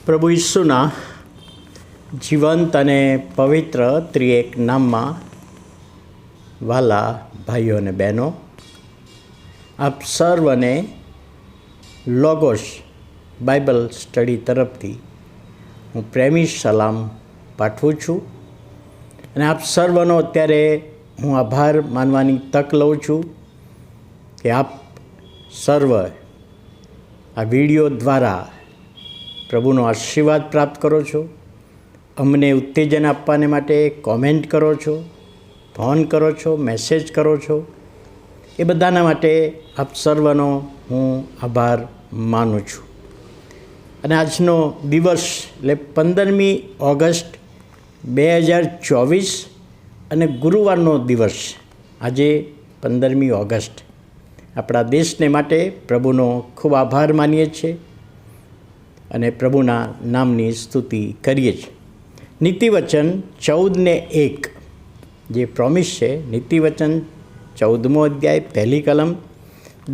પ્રભુ ઈસુના જીવંત અને પવિત્ર ત્રિએક નામમાં વાલા ભાઈઓ અને બહેનો, આપ સર્વને લોગોસ બાઇબલ સ્ટડી તરફથી હું પ્રેમી સલામ પાઠવું છું અને આપ સર્વનો અત્યારે હું આભાર માનવાની તક લઉં છું કે આપ સર્વ આ વિડીયો દ્વારા પ્રભુનો આશીર્વાદ પ્રાપ્ત કરો છો, અમને ઉત્તેજન આપવાને માટે કોમેન્ટ કરો છો, ફોન કરો છો, મેસેજ કરો છો. એ બધાના માટે આપ સર્વનો હું આભાર માનું છું. અને આજનો દિવસ એટલે 15મી ઓગસ્ટ 2024 અને ગુરુવારનો દિવસ. આજે 15મી ઓગસ્ટ આપણા દેશને માટે પ્રભુનો ખૂબ આભાર માનીએ છીએ અને પ્રભુના નામની સ્તુતિ કરીએ છીએ. નીતિવચન 14:1 જે પ્રોમિસ છે, નીતિવચન 14મો અધ્યાય 1લી કલમ,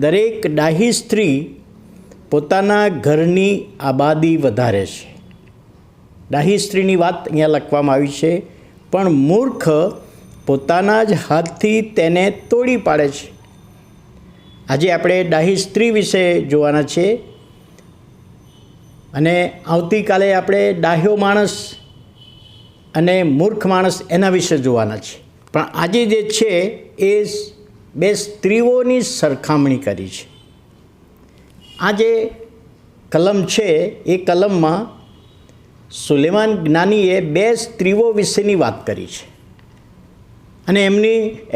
દરેક ડાહી સ્ત્રી પોતાના ઘરની આબાદી વધારે છે. ડાહી સ્ત્રીની વાત અહીંયા લખવામાં આવી છે, પણ મૂર્ખ પોતાના જ હાથથી તેને તોડી પાડે છે. આજે આપણે ડાહી સ્ત્રી વિશે જોવાના છે અને આવતીકાલે આપણે ડાહ્યો માણસ અને મૂર્ખ માણસ એના વિશે જોવાના છે. પણ આજે જે છે એ બે સ્ત્રીઓની સરખામણી કરી છે. આ જે કલમ છે એ કલમમાં સુલેમાન જ્ઞાનીએ બે સ્ત્રીઓ વિશેની વાત કરી છે અને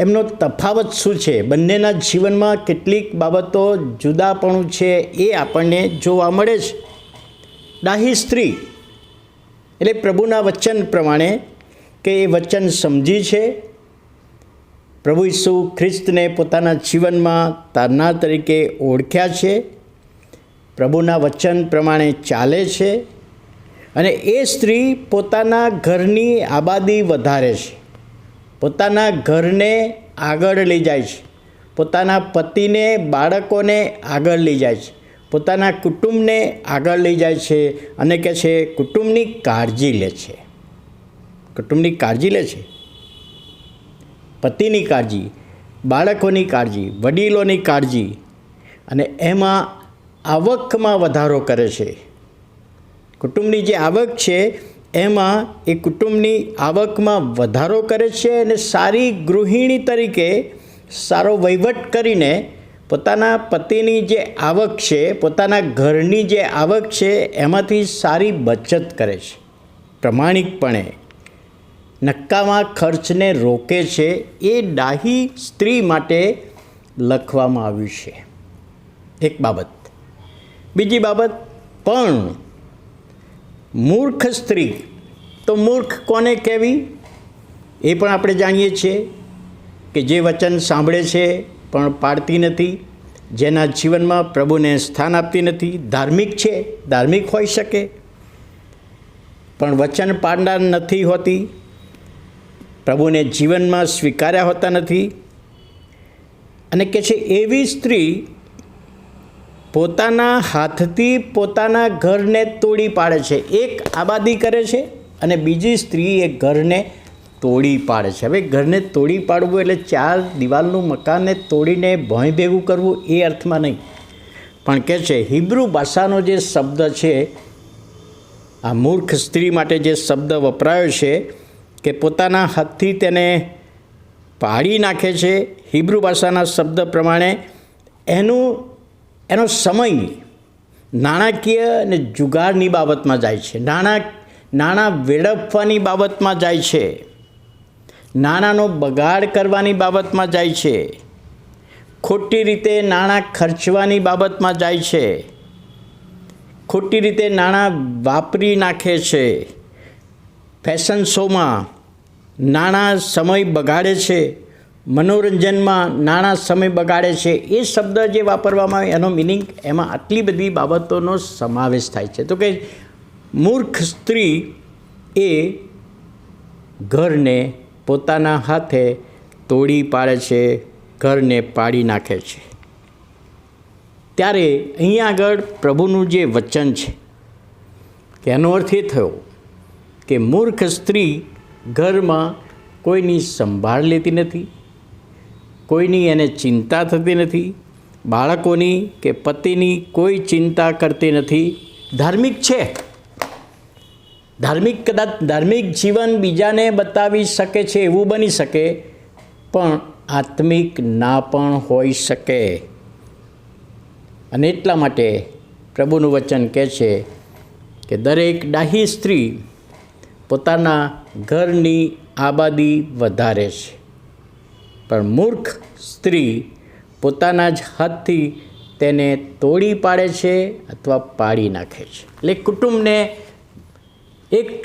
એમનો તફાવત શું છે, બંનેના જીવનમાં કેટલીક બાબતો જુદાપણું છે એ આપણને જોવા મળે છે. ડાહી સ્ત્રી એટલે પ્રભુના વચન પ્રમાણે કે એ વચન સમજી છે, પ્રભુ ઈસુ ખ્રિસ્તને પોતાના જીવનમાં તારનાર તરીકે ઓળખ્યા છે, પ્રભુના વચન પ્રમાણે ચાલે છે અને એ સ્ત્રી પોતાના ઘરની આબાદી વધારે છે, પોતાના ઘરને આગળ લઈ જાય છે, પોતાના પતિને, બાળકોને આગળ લઈ જાય છે, પોતાના કુટુંબને આગળ લઈ જાય છે અને કહે છે કુટુંબની કાળજી લે છે. કુટુંબની કાળજી લે છે, પતિની કાળજી, બાળકોની કાળજી, વડીલોની કાળજી અને એમાં આવકમાં વધારો કરે છે. કુટુંબની જે આવક છે એમાં એ કુટુંબની આવકમાં વધારો કરે છે અને સારી ગૃહિણી તરીકે સારો વહીવટ કરીને પોતાના પતિની જે આવક છે, પોતાના ઘરની જે આવક છે એમાંથી સારી બચત કરે છે. પ્રમાણિકપણે નક્કામાં ખર્ચને રોકે છે. એ ડાહી સ્ત્રી માટે લખવામાં આવ્યું છે. એક બાબત. બીજી બાબત, પણ મૂર્ખ સ્ત્રી, તો મૂર્ખ કોને કહેવી એ પણ આપણે જાણીએ છીએ કે જે વચન સાંભળે છે પણ પાડતી નથી, જેના જીવનમાં પ્રભુને સ્થાન આપતી નથી. ધાર્મિક છે, ધાર્મિક હોઈ શકે પણ વચન પાડનાર નથી હોતી, પ્રભુને જીવનમાં સ્વીકાર્યા હોતા નથી. અને કે છે એવી સ્ત્રી પોતાના હાથથી પોતાના ઘરને તોડી પાડે છે. એક આબાદી કરે છે અને બીજી સ્ત્રી એ ઘરને તોડી પાડે છે. હવે ઘરને તોડી પાડવું એટલે 4 દિવાલનું મકાનને તોડીને ભોંય ભેગું કરવું એ અર્થમાં નહીં, પણ કહે છે હિબ્રુ ભાષાનો જે શબ્દ છે, આ મૂર્ખ સ્ત્રી માટે જે શબ્દ વપરાયો છે કે પોતાના હાથથી તેને પાડી નાખે છે, હિબ્રુ ભાષાના શબ્દ પ્રમાણે એનો સમય નાણાકીય અને જુગારની બાબતમાં જાય છે, નાણાં વેડફવાની બાબતમાં જાય છે, નાણાંનો બગાડ કરવાની બાબતમાં જાય છે, ખોટી રીતે નાણાં ખર્ચવાની બાબતમાં જાય છે, ખોટી રીતે નાણાં વાપરી નાખે છે, ફેશન શોમાં નાણાં સમય બગાડે છે, મનોરંજનમાં નાણાં સમય બગાડે છે. એ શબ્દ જે વાપરવામાં આવે એનો મિનિંગ, એમાં આટલી બધી બાબતોનો સમાવેશ થાય છે. તો કે મૂર્ખ સ્ત્રી એ ઘરને પોતાના હાથે તોડી પાડે છે, ઘરને પાડી નાખે છે. ત્યારે અહીંયા આગળ પ્રભુનું જે વચન છે તેનો અર્થ એ થયો કે મૂર્ખ સ્ત્રી ઘરમાં કોઈની સંભાળ લેતી નથી, કોઈની એને ચિંતા થતી નથી, બાળકોની કે પતિની કોઈ ચિંતા કરતી નથી. ધાર્મિક છે, કદાચ ધાર્મિક જીવન બીજાને બતાવી શકે છે, એવું બની શકે, પણ આત્મિક ના પણ હોઈ શકે. અને એટલા માટે પ્રભુનું વચન કહે છે કે દરેક ડાહી સ્ત્રી પોતાના ઘરની આબાદી વધારે છે, પણ મૂર્ખ સ્ત્રી પોતાના જ હાથથી તેને તોડી પાડે છે અથવા પાડી નાખે છે. એટલે કુટુંબને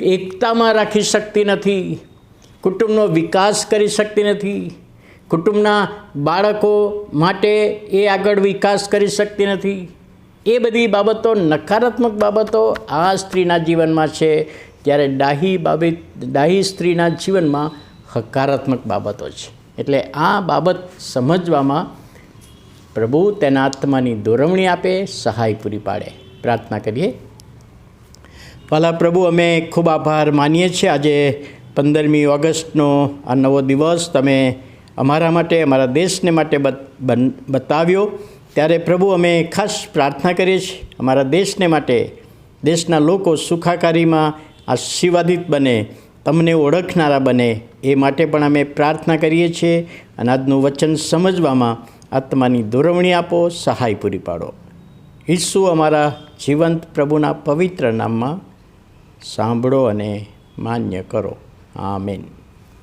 એકતામાં રાખી શકતી નથી, કુટુંબનો વિકાસ કરી શકતી નથી, કુટુંબના બાળકો માટે એ આગળ વિકાસ કરી શકતી નથી. એ બધી બાબતો, નકારાત્મક બાબતો આ સ્ત્રીના જીવનમાં છે, જ્યારે ડાહી સ્ત્રીના જીવનમાં હકારાત્મક બાબતો છે. એટલે આ બાબત સમજવામાં પ્રભુ તેના આત્માની દોરવણી આપે, સહાય પૂરી પાડે. પ્રાર્થના કરીએ. ભલા પ્રભુ, અમે ખૂબ આભાર માનીએ છીએ આજે 15મી ઓગસ્ટનો આ નવો દિવસ તમે અમારા માટે, અમારા દેશને માટે બતાવ્યો. ત્યારે પ્રભુ અમે ખાસ પ્રાર્થના કરીએ છીએ અમારા દેશને માટે, દેશના લોકો સુખાકારીમાં આશીર્વાદિત બને, તમને ઓળખનારા બને, એ માટે પણ અમે પ્રાર્થના કરીએ છીએ. અને આજનું વચન સમજવામાં આત્માની દોરવણી આપો, સહાય પૂરી પાડો. ઈસુ અમારા જીવંત પ્રભુના પવિત્ર નામમાં સાંભળો અને માન્ય કરો. આમેન.